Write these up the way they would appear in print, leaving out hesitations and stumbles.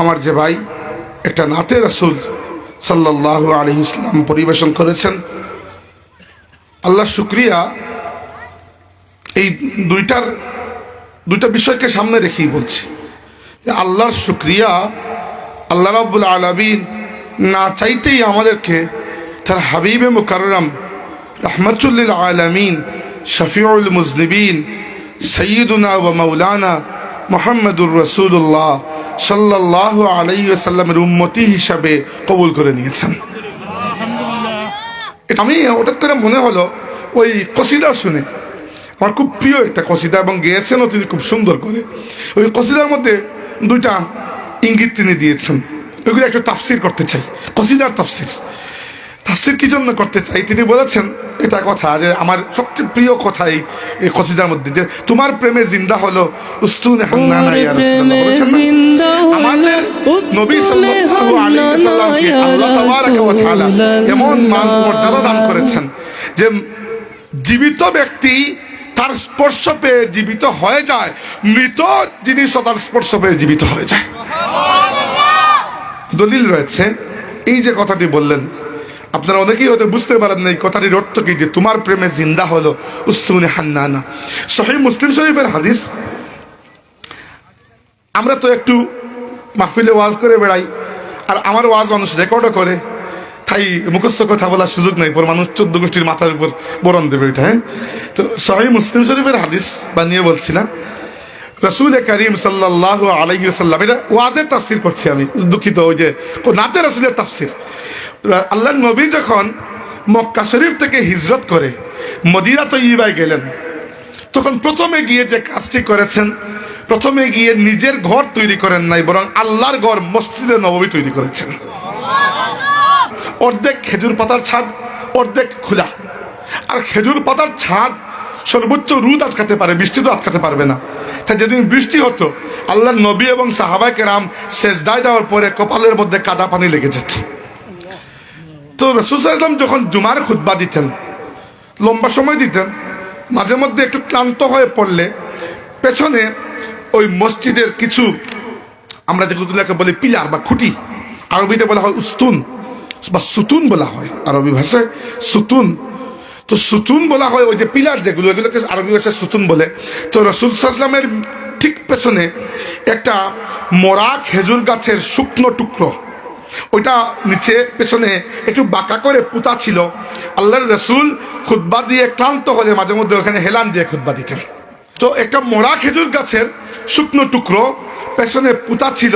আমার যে ভাই একটা নাতে রাসূল সাল্লাল্লাহু আলাইহি ওয়াসাল্লাম পরিবেশন করেছেন। আল্লাহ শুকরিয়া, এই দুইটা বিষয়কে সামনে রেখেই বলছি যে আল্লাহর শুকরিয়া, আল্লাহ রাব্বুল আলামিন না চাইতেই আমাদেরকে তার হাবিবে মুকাররম রাহমাতুল লিল আলামিন শফিউল মুজনিবিন সাইয়্যিদুনা ওয়া মাওলানা মুহাম্মদুর রাসূলুল্লাহ সাল্লাল্লাহু আলাইহি ওয়াসাল্লামের উম্মতি হিসাবে কবুল করে নিয়েছেন। আমি হঠাৎ করে মনে হলো ওই কসিদা শুনে, আমার খুব প্রিয় একটা কসিদা এবং গেয়েছেনও তিনি খুব সুন্দর করে। ওই কসিদার মধ্যে দুইটা ইঙ্গিত তিনি দিয়েছেন, ওইগুলো একটু তাফসির করতে চাই। কসিদার তাফসির কি জন্য করতে চাই, তিনি বলেছেন এটা কথা যে আমার সবচেয়ে প্রিয় কথা এই কসিদার মধ্যে, যে তোমার প্রেমে জিন্দা হলো উস্তুনে হান্নানা ইয়া রাসূলুল্লাহ। বলেছেন না, আমাদের নবী সাল্লাল্লাহু আলাইহি ওয়াসাল্লামকে আল্লাহ তাবারাকা ওয়া তাআলা এমন মান মর্যাদা দান করেছেন যে জীবিত ব্যক্তি তার স্পর্শ পেয়ে জীবিত হয়ে যায়, মৃত জিনিস তার স্পর্শ পেয়ে জীবিত হয়ে যায়। দলিল রয়েছে। এই যে কথাটি বললেন, আপনারা অনেকেই হয়তো বুঝতে পারেন না এই কথাটির অর্থ কি, যে তোমার প্রেমে জিন্দা হলো উস্তুনে হান্নানা। সহিহ মুসলিম শরীফের হাদিস। আমরা তো একটু মাহফিলে ওয়াজ করে বেড়াই, আর আমার ওয়াজ মানুষ রেকর্ডও করে, তাই মুখস্থ কথা বলার সুযোগ নেই, পর মানুষ 14 গোষ্ঠীর মাথার উপর বরণ দেবে এটা। হ্যাঁ, তো সহিহ মুসলিম শরীফের হাদিস বানিয়ে বলছি না, রাসূল করিম সাল্লাল্লাহু আলাইহি ওয়াসাল্লাম, এটা ওয়াজের তাফসীর করছি আমি, দুঃখিত, ওই যে নাতে রাসূলের তাফসীর। আল্লাহর নবী যখন মক্কা শরীফ থেকে হিজরত করে মদিনা তয়্যিবায় গেলেন, তখন প্রথমে গিয়ে যে কাজটি করেছেন, প্রথমে গিয়ে নিজের ঘর তৈরি করেন নাই, বরং আল্লাহর ঘর মসজিদে নববী তৈরি করেছেন। অর্ধেক খেজুর পাতার ছাদ, অর্ধেক খোলা। আর খেজুর পাতার ছাদ সর্বোচ্চ রোদ আটকাতে পারে, বৃষ্টি তো আটকাতে পারবে না। তাই যেদিন বৃষ্টি হতো, আল্লাহর নবী এবং সাহাবায়ে কেরাম সেজদায় যাওয়ার পরে কপালের মধ্যে কাদা পানি লেগে যেত। তো রাসূল সাল্লাল্লাহু আলাইহি ওয়াসাল্লাম যখন জুমার খুতবা দিতেন, লম্বা সময় দিতেন, মাঝে মধ্যে একটু ক্লান্ত হয়ে পড়লে পেছনে ওই মসজিদের কিছু, আমরা যেগুলোকে বলি পিলার বা খুঁটি, আরবিতে বলা হয় উস্তুন বা সুতুন বলা হয়, আরবি ভাষায় সুতুন। তো সুতুন বলা হয় ওই যে পিলার যেগুলো, এগুলোকে আরবি ভাষায় সুতুন বলে। তো রাসূল সাল্লাল্লাহু আলাইহি ওয়াসাল্লামের ঠিক পেছনে একটা মরা খেজুর গাছের শুকনো টুকরো, ওইটা নিচে পেছনে একটু বাঁকা করে পুঁতা ছিল। আল্লাহর রাসূল খুতবা দিয়ে ক্লান্ত হলে মাঝে মধ্যে ওখানে হেলান দিয়ে খুতবা দিতেন। তো একটা মরা খেজুর গাছের শুকনো টুকরো পেছনে পুঁতা ছিল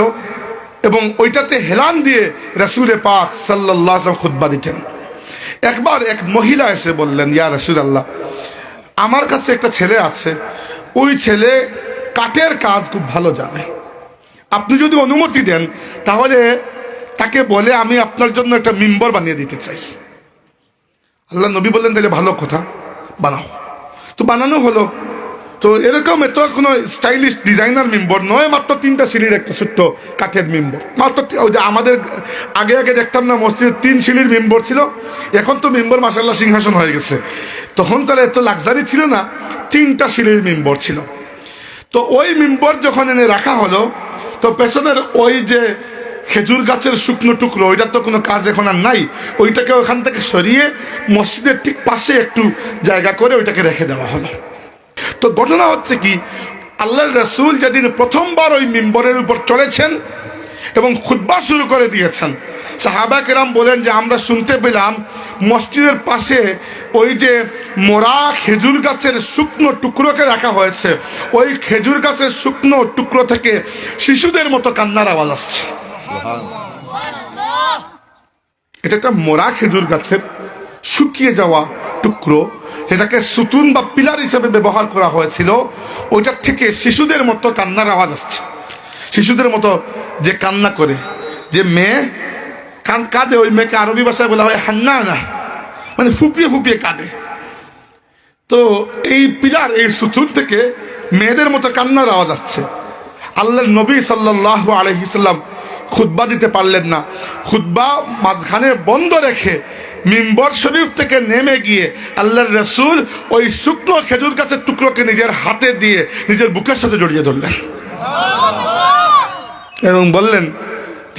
এবং ওইটাতে হেলান দিয়ে রাসূলে পাক সাল্লাল্লাহু আলাইহি ওয়াসাল্লাম খুতবা দিতেন। একবার এক মহিলা এসে বললেন, ইয়া রাসূলুল্লাহ, আমার কাছে একটা ছেলে আছে, ওই ছেলে কাঠের কাজ খুব ভালো জানে, আপনি যদি অনুমতি দেন তাহলে তাকে বলে আমি আপনার জন্য একটা মিম্বর বানিয়ে দিতে চাই। আল্লাহ নবী বললেন, তাহলে ভালো কথা, বানাও। তো বানানো হলো। তো এরকম এত কোনো স্টাইলিশ ডিজাইনার মিম্বর নয়, মাত্র 3টা সিঁড়ির একটা ছোট্ট কাঠের মিম্বর। মাত্র ওই যে আমাদের আগে দেখতাম না মসজিদে 3 সিঁড়ির মিম্বর ছিল, এখন তো মিম্বর মাশাআল্লাহ সিংহাসন হয়ে গেছে। তখন তার এত লাক্সারি ছিল না, 3টা সিঁড়ির মিম্বর ছিল। তো ওই মিম্বর যখন এনে রাখা হলো, তো পেছনের ওই যে খেজুর গাছের শুকনো টুকরো, ওইটার তো কোনো কাজ এখন আর নাই, ওইটাকে ওখান থেকে সরিয়ে মসজিদের ঠিক পাশে একটু জায়গা করে ওইটাকে রেখে দেওয়া হলো। তো ঘটনা হচ্ছে কি, আল্লাহর রাসূল যেদিন প্রথমবার ওই মিম্বরের উপর চলেছেন এবং খুতবা শুরু করে দিয়েছেন, সাহাবা কেরাম বলেন যে আমরা শুনতে পেলাম মসজিদের পাশে ওই যে মোরা খেজুর গাছের শুকনো টুকরোকে রাখা হয়েছে, ওই খেজুর গাছের শুকনো টুকরো থেকে শিশুদের মতো কান্নার আওয়াজ আসছে। এটা একটা মোরা খেজুর গাছের শুকিয়ে যাওয়া টুকরো, সেটাকে সুতুন বা পিলার হিসেবে ব্যবহার করা হয়েছিল, ওইটার থেকে শিশুদের মতো কান্নার আওয়াজ আসছে। শিশুদের মতো যে কান্না করে, যে মেয়ে কাঁদে, ওই মেয়েকে আরবি ভাষায় বলা হয় হান্নানা, মানে ফুপিয়ে ফুপিয়ে কাঁদে। তো এই পিলার, এই সুতুন থেকে মেয়েদের মতো কান্নার আওয়াজ আসছে। আল্লাহর নবী সাল্লাল্লাহু আলাইহি ওয়াসাল্লাম খুতবা দিতে পারলেন না, খুতবা মাঝখানে বন্ধ রেখে মিম্বর শরীফ থেকে নেমে গিয়ে আল্লাহর রাসূল ওই শুকনো খেজুর গাছের টুকরোকে নিজের হাতে দিয়ে নিজের বুকের সাথে জড়িয়ে ধরলেন এবং বললেন,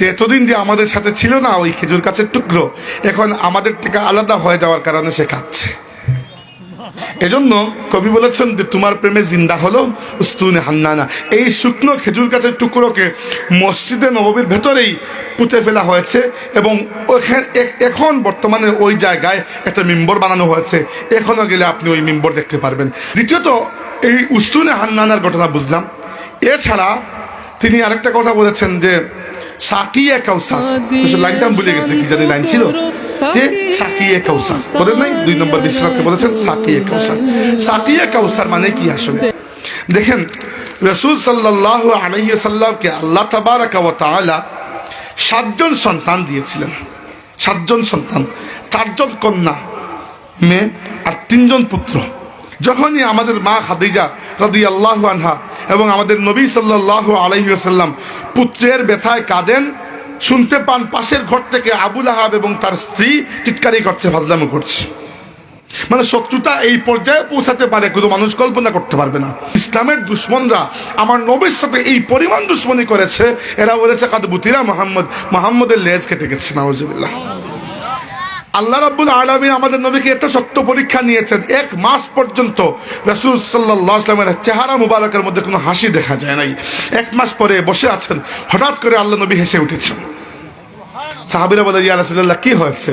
যে এতদিন যে আমাদের সাথে ছিল না ওই খেজুর গাছের টুকরো, এখন আমাদের থেকে আলাদা হয়ে যাওয়ার কারণে সে কাঁদছে। এজন্য কবি বলেছেন যে তোমার প্রেমে জিন্দা হলো উস্তুনে হান্নানা। এই শুকনো খেজুর গাছের টুকরোকে মসজিদে নববীর ভেতরেই পুঁতে ফেলা হয়েছে এবং এখন বর্তমানে ওই জায়গায় একটা মিম্বর বানানো হয়েছে। এখনো গেলে আপনি ওই মিম্বর দেখতে পারবেন। দ্বিতীয়ত, এই উস্তুনে হান্নানার ঘটনা বুঝলাম। এছাড়া তিনি আরেকটা কথা বলেছেন যে সাকিয়ে কাউসার, লাইনটা ভুলে গেছে, কি জানি লাইন ছিল, যে সাকিয়ে কাউসার বলেন নাই, 2 নম্বর বিশ্বনাথকে বলেছেন সাকিয়ে কাউসার। সাকিয়ে কাউসার মানে কি আসলে? দেখেন, রাসূল সাল্লাল্লাহু আলাইহি সাল্লামকে আল্লাহ তাবারাকা ওয়া তাআলা 7 জন সন্তান দিয়েছিলেন। 7 জন সন্তান, 4 জন কন্যা মেয়ে আর 3 জন পুত্র। যখনই আমাদের মা খাদিজা রাদিয়াল্লাহু আনহা এবং আমাদের নবী সাল্লাল্লাহু আলাইহি ওয়াসাল্লাম পুত্রের ব্যথায় কাঁদেন, শুনতে পান পাশের ঘর থেকে আবু লাহাব এবং তার স্ত্রী টিটকারি করছে, ফাজলামো করছে। মানে শত্রুতা এই পর্যায়ে পৌঁছাতে পারে কোনো মানুষ কল্পনা করতে পারবে না। ইসলামের দুশ্মনরা আমার নবীর সাথে এই পরিমাণ দুশ্মনী করেছে, এরা বলেছে কাদ বুতিরা মুহাম্মদের লেজ কেটে গেছে, নাউজুবিল্লাহ। আল্লাহ রাব্বুল আলামিন আমাদের নবীকে এত শক্ত পরীক্ষা নিয়েছেন, 1 মাস পর্যন্ত রাসূল সাল্লাল্লাহু আলাইহি ওয়াসাল্লামের চেহারা মুবারকের মধ্যে কোনো হাসি দেখা যায় নাই। 1 মাস পরে বসে আছেন, হঠাৎ করে আল্লাহ নবী হেসে উঠেছেন। সাহাবীরা বলে, ইয়া রাসূলুল্লাহ কি হয়েছে?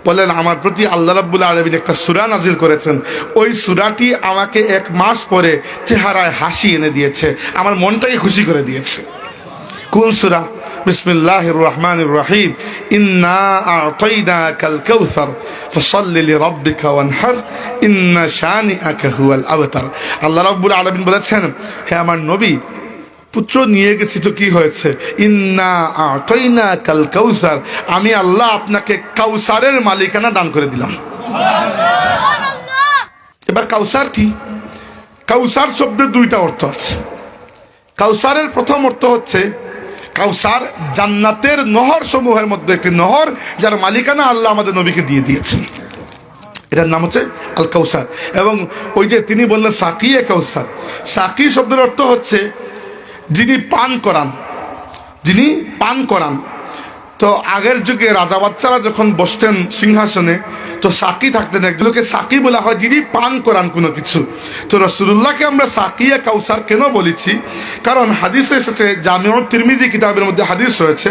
বলেন, আমার প্রতি আল্লাহ রাব্বুল আলামিন একটা সূরা নাজিল করেছেন, ওই সূরাটি আমাকে 1 মাস পরে চেহারায় হাসি এনে দিয়েছে, আমার মনটাকে খুশি করে দিয়েছে। কোন সূরা? বিসমিল্লাহির রহমানির রহিম, ইন্না আ'তাইনাকাল কাউসার ফাসাল্লি লিরাব্বিকা ওয়ানহার ইন্না শানিআকা হুয়াল আবতার। আল্লাহ রাব্বুল আলামিন বলেছেন, হে আমার নবী, পুত্র নিয়ে গেছি তো কি হয়েছে? ইন্না আ'তাইনাকাল কাউসার, আমি আল্লাহ আপনাকে কাউসারের মালিকানা দান করে দিলাম। এবার কাউসার কি? কাউসার শব্দের 2টা অর্থ আছে। কাউসারের প্রথম অর্থ হচ্ছে, কাউসার জান্নাতের নহর সমূহের মধ্যে একটি নহর, যার মালিকানা আল্লাহ আমাদের নবীকে দিয়ে দিয়েছেন, এটার নাম হচ্ছে আল কাউসার। এবং ওই যে তিনি বললেন সাকিয়ে কাউসার, সাকি শব্দের অর্থ হচ্ছে যিনি পান করান, যিনি পান করান। তো আগের যুগে রাজা বাচ্চারা যখন বসতেন সিংহাসনে, তো সাকি থাকতেন, একজনকে সাকি বলা হয় যিনি পান করান কোনো কিছু। তো রাসূলুল্লাহকে আমরা সাকিয়ে কাউসার কেন বলেছি? কারণ হাদিসে এসেছে, জামিউত তিরমিজি কিতাবের মধ্যে হাদিস রয়েছে,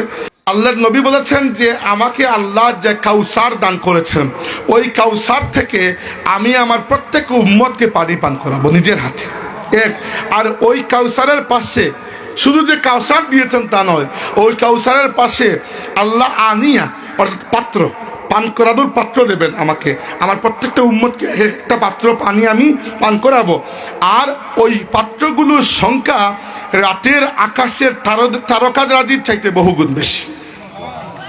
আল্লাহর নবী বলেছেন যে আমাকে আল্লাহ যে কাউসার দান করেছেন, ওই কাউসার থেকে আমি আমার প্রত্যেক উম্মতকে পানি পান করাবো নিজের হাতে। আর ওই কাউসারের পাশে শুধু যে কাউসার দিয়েছেন তা নয়, ওই কাউসারের পাশে আল্লাহ আনিয়া অর্থাৎ পাত্র, পান করানোর পাত্র দেবেন আমাকে, আমার প্রত্যেকটা উম্মতকে একটা পাত্র পানি আমি পান করাবো। আর ওই পাত্রগুলোর সংখ্যা রাতের আকাশের তারকারাজির চাইতে বহুগুণ বেশি,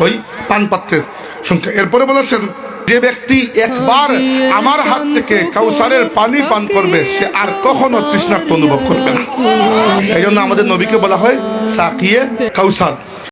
ওই পান পাত্রের সংখ্যা। এরপরে বলেছেন, যে ব্যক্তি একবার আমার হাত থেকে কাউসারের পানি পান করবে, সে আর কখনো তৃষ্ণার্ত অনুভব করবে না। এই জন্য আমাদের নবীকে বলা হয় সাকিয়ে কাউসার।